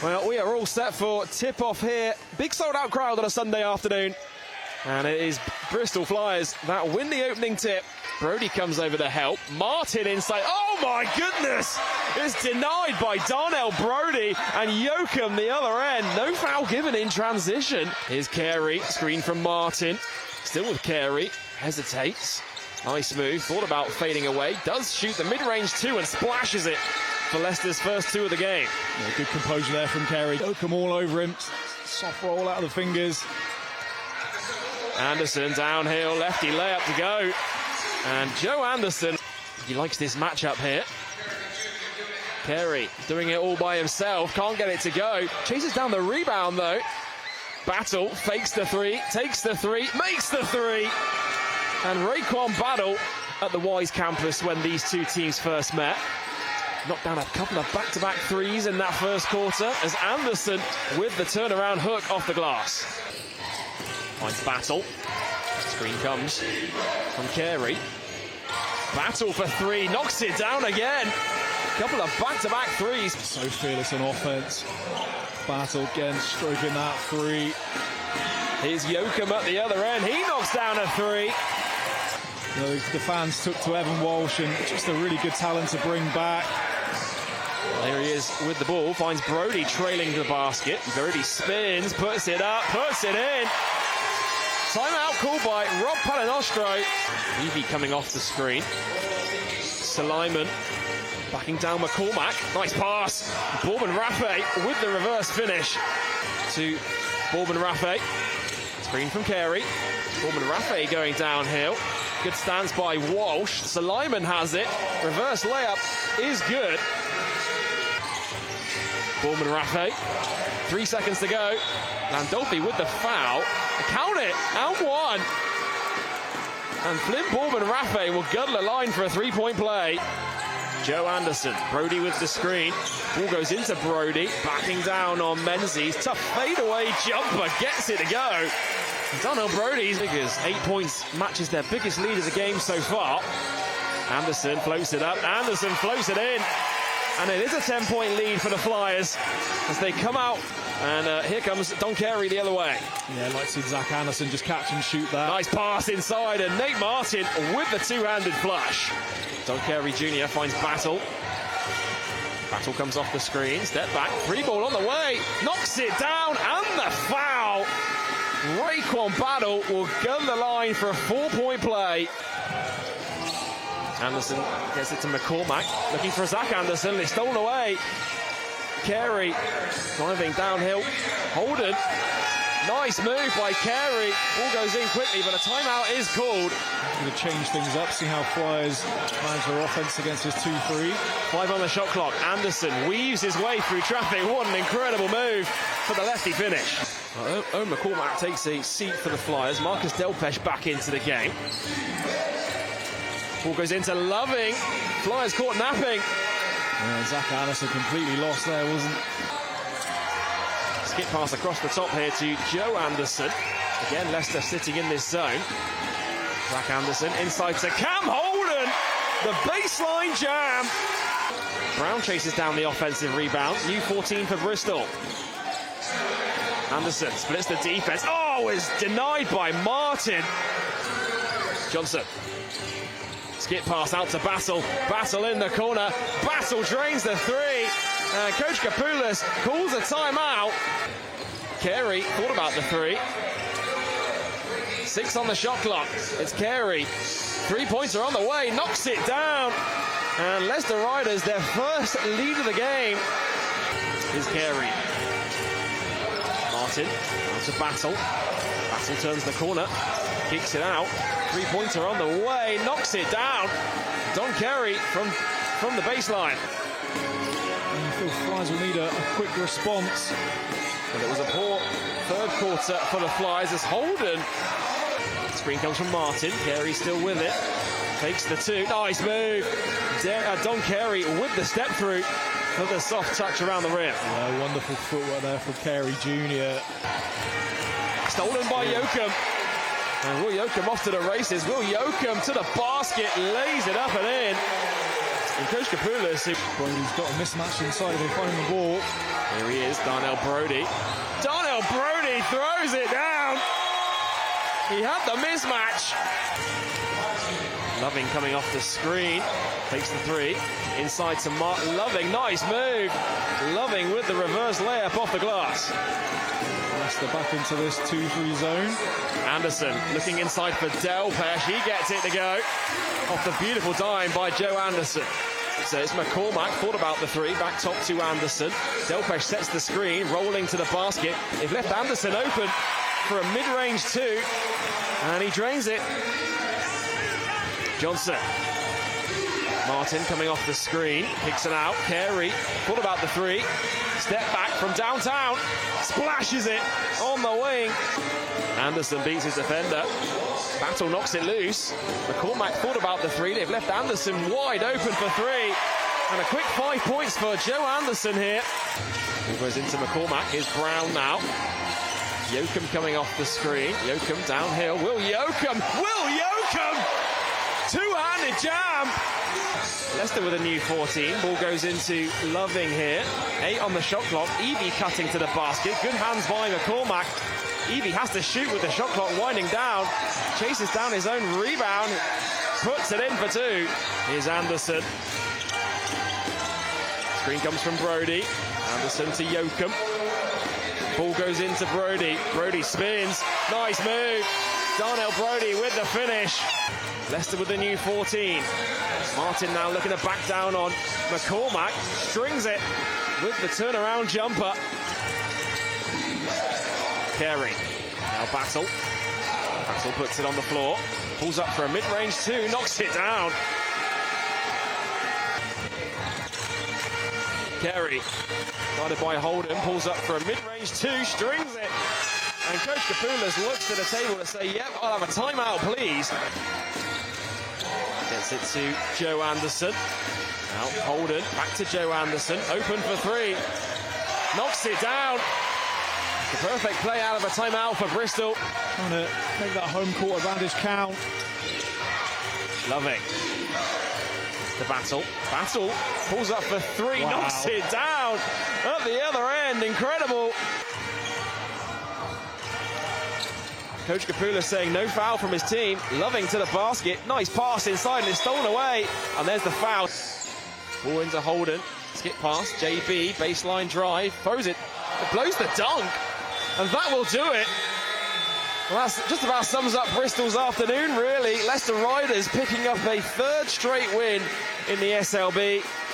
Well, we are all set for tip-off here. Big sold-out crowd on a Sunday afternoon. And it is Bristol Flyers that win the opening tip. Brody comes over to help. Martin inside. Oh, my goodness! It's denied by Darnell Brody and Yoakum the other end. No foul given in transition. Here's Carey. Screen from Martin. Still with Carey. Hesitates. Nice move. Thought about fading away. Does shoot the mid-range two and splashes it for Leicester's first two of the game. Yeah, good composure there from Carey. Yoakum all over him. Soft roll out of the fingers. Anderson downhill, lefty layup to go. And Joe Anderson, he likes this matchup here. Carey doing it all by himself, can't get it to go. Chases down the rebound though. Battle, fakes the three, takes the three, makes the three. And Raekwon Battle at the Wise campus when these two teams first met. Knocked down a couple of back-to-back threes in that first quarter as Anderson with the turnaround hook off the glass. Finds Battle. Screen comes from Carey. Battle for three, knocks it down again. Couple of back-to-back threes. So fearless on offense. Battle again, stroking that three. Here's Yoakum at the other end. He knocks down a three. You know, the fans took to Evan Walsh and just a really good talent to bring back. There he is with the ball. Finds Brody trailing the basket. Brody spins, puts it up, puts it in. Timeout called by Rob Palinostro. Evie coming off the screen. Suleiman backing down McCormack. Nice pass. Bourbon Rafe with the reverse finish to Bourbon Rafe. Screen from Carey. Bourbon Rafe going downhill. Good stance by Walsh. Suleiman has it. Reverse layup is good. Bourbon Rafe. 3 seconds to go. Landolfi with the foul. Count it, and one. And Flynn Bourbon Rafe will guddle a line for a three-point play. Joe Anderson, Brody with the screen. Ball goes into Brody, backing down on Menzies. Tough fadeaway jumper, gets it to go. Darnell Brody's figures, 8 points, matches their biggest lead of the game so far. Anderson floats it up, Anderson floats it in. And it is a 10-point lead for the Flyers as they come out. And here comes Don Carey the other way. Yeah, I'd like to see Zach Anderson just catch and shoot that. Nice pass inside, and Nate Martin with the two-handed flush. Don Carey Jr. finds Battle. Battle comes off the screen, step back, three ball on the way, knocks it down, and the foul. Raekwon Battle will gun the line for a 4-point play. Anderson gets it to McCormack, looking for Zach Anderson, it's stolen away. Carey driving downhill. Holden. Nice move by Carey. Ball goes in quickly, but a timeout is called. Going to change things up, see how Flyers manage their offense against this 2-3. 5 on the shot clock. Anderson weaves his way through traffic. What an incredible move for the lefty finish. Owen McCormack takes a seat for the Flyers. Marcus Delpesh back into the game. Ball goes into Loving. Flyers caught napping. Yeah, Zach Anderson completely lost there, wasn't? Skip pass across the top here to Joe Anderson. Again, Leicester sitting in this zone. Zach Anderson inside to Cam Holden. The baseline jam. Brown chases down the offensive rebound. U14 for Bristol. Anderson splits the defense. Oh, is denied by Martin. Johnson. Skip pass out to Battle. Battle in the corner. Battle drains the three. And Coach Kapoulis calls a timeout. Carey thought about the three. 6 on the shot clock. It's Carey. 3-pointer on the way. Knocks it down. And Leicester Riders, their first lead of the game. Is Carey. Martin out to Battle. Battle turns the corner. Kicks it out. 3-pointer on the way, knocks it down. Don Carey from the baseline. I feel Flyers will need a quick response. And it was a poor third quarter for the Flyers as Holden. Screen comes from Martin. Carey still with it. Takes the two. Nice move. Don Carey with the step through for the soft touch around the rim. Yeah, wonderful footwork there from Carey Jr. Stolen by Yoakum. And Will Yoakum off to the races. Will Yoakum to the basket, lays it up and in. And Coach Kapoulis, he's got a mismatch inside, they find the ball. Here he is, Brody. Darnell Brody throws it down. He had the mismatch. Loving coming off the screen. Takes the three. Inside to Martin. Loving, nice move. Loving with the reverse layup off the glass. Leicester back into this 2-3 zone. Anderson looking inside for Delpesh. He gets it to go. Off the beautiful dime by Joe Anderson. So it's McCormack, thought about the three, back top to Anderson. Delpesh sets the screen, rolling to the basket. They've left Anderson open for a mid-range two, and he drains it. Johnson. Martin coming off the screen, kicks it out. Carey, thought about the three. Step back from downtown, splashes it on the wing. Anderson beats his defender. Battle knocks it loose. McCormack thought about the three. They've left Anderson wide open for three. And a quick 5 points for Joe Anderson here. Ball goes into McCormack. Here's Brown now. Yoakum coming off the screen. Yoakum downhill. Will Yoakum! Two-handed jam! Leicester with a new 14. Ball goes into Loving here. 8 on the shot clock. Evie cutting to the basket. Good hands by McCormack. Evie has to shoot with the shot clock winding down. Chases down his own rebound. Puts it in for two. Here's Anderson. Screen comes from Brody. Anderson to Yoakum. Ball goes into Brody. Brody spins. Nice move. Darnell Brody with the finish. Leicester with the new 14. Martin now looking to back down on McCormack. Strings it with the turnaround jumper. Carey. Now Battle. Battle puts it on the floor. Pulls up for a mid-range two. Knocks it down. Carey. Guarded by Holden. Pulls up for a mid-range two. Strings it. And Coach Kapoulas looks to the table to say, yep, I'll have a timeout, please. Gets it to Joe Anderson. Now Holden. Back to Joe Anderson. Open for three. Knocks it down. The perfect play out of a timeout for Bristol. Trying to make that home court advantage count. Loving. The Battle. Battle pulls up for three, Wow. Knocks it down at the other end. Incredible. Coach Kapoulas saying no foul from his team. Loving to the basket. Nice pass inside and it's stolen away. And there's the foul. Ball into Holden. Skip pass. JB. Baseline drive. Throws it. It blows the dunk. And that will do it. Well, that's just about sums up Bristol's afternoon, really. Leicester Riders picking up a third straight win in the SLB.